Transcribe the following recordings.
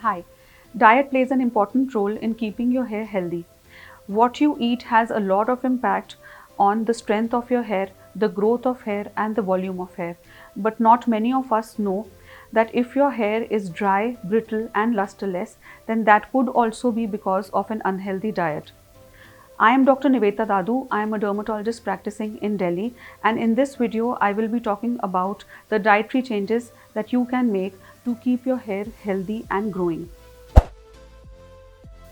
Hi, diet plays an important role in keeping your hair healthy. What you eat has a lot of impact on the strength of your hair, the growth of hair, and the volume of hair. But not many of us know that if your hair is dry, brittle, and lusterless, then that could also be because of an unhealthy diet. I am Dr. Niveta Dadu. I am a dermatologist practicing in Delhi, and in this video I will be talking about the dietary changes that you can make to keep your hair healthy and growing.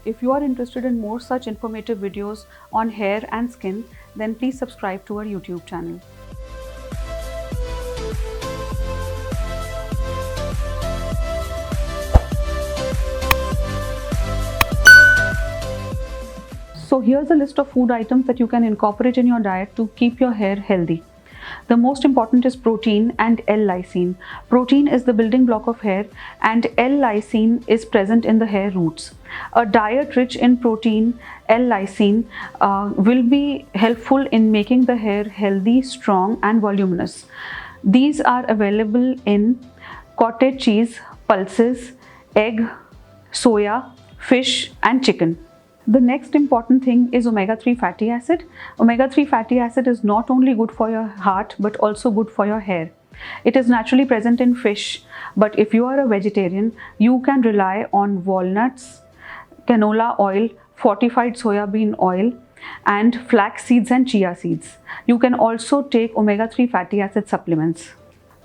If you are interested in more such informative videos on hair and skin, then please subscribe to our YouTube channel. So here's a list of food items that you can incorporate in your diet to keep your hair healthy. The most important is protein and L-lysine. Protein is the building block of hair and L-lysine is present in the hair roots. A diet rich in protein, L-lysine will be helpful in making the hair healthy, strong and voluminous. These are available in cottage cheese, pulses, egg, soya, fish and chicken. The next important thing is omega-3 fatty acid. Omega-3 fatty acid is not only good for your heart but also good for your hair. It is naturally present in fish, but if you are a vegetarian, you can rely on walnuts, canola oil, fortified soya bean oil, and flax seeds and chia seeds. You can also take omega-3 fatty acid supplements.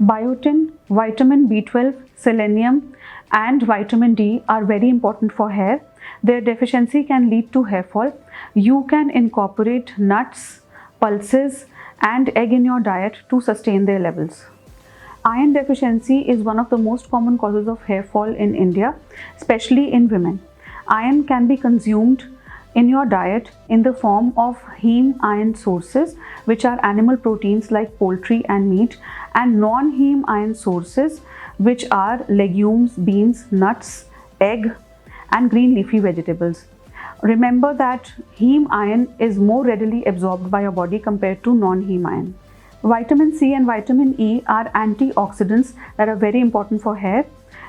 Biotin, vitamin B12, selenium, and vitamin D are very important for hair. Their deficiency can lead to hair fall. You can incorporate nuts, pulses, and egg in your diet to sustain their levels. Iron deficiency is one of the most common causes of hair fall in India, especially in women. Iron can be consumed in your diet in the form of heme iron sources, which are animal proteins like poultry and meat, and non-heme iron sources, which are legumes, beans, nuts, egg, and green leafy vegetables. Remember that heme iron is more readily absorbed by your body compared to non-heme iron. Vitamin C and vitamin E are antioxidants that are very important for hair.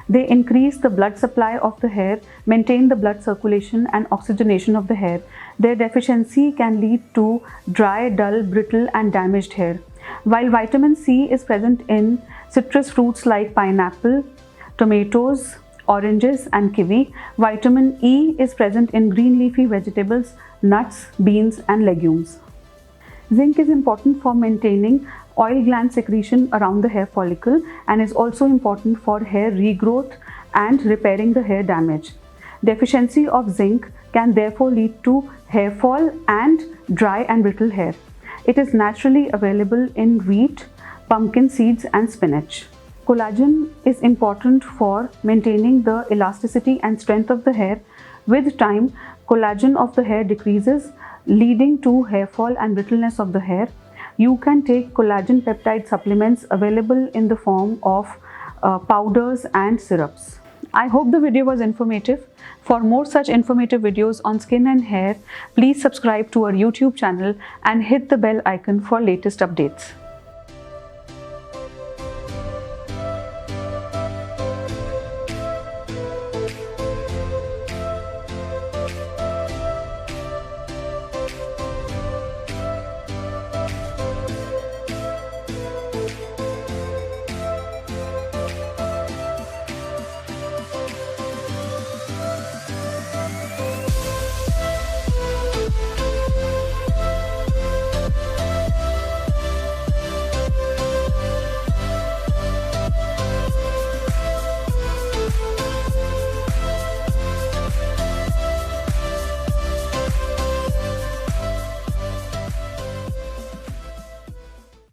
They increase the blood supply of the hair, maintain the blood circulation and oxygenation of the hair. Their deficiency can lead to dry, dull, brittle and damaged hair. While vitamin C is present in citrus fruits like pineapple, tomatoes, oranges and kiwi, vitamin E is present in green leafy vegetables, nuts, beans and legumes. Zinc is important for maintaining oil gland secretion around the hair follicle and is also important for hair regrowth and repairing the hair damage. Deficiency of zinc can therefore lead to hair fall and dry and brittle hair. It is naturally available in wheat, pumpkin seeds and spinach. Collagen is important for maintaining the elasticity and strength of the hair. With time, collagen of the hair decreases, leading to hair fall and brittleness of the hair. You can take collagen peptide supplements available in the form of powders and syrups. I hope the video was informative. For more such informative videos on skin and hair, please subscribe to our YouTube channel and hit the bell icon for latest updates.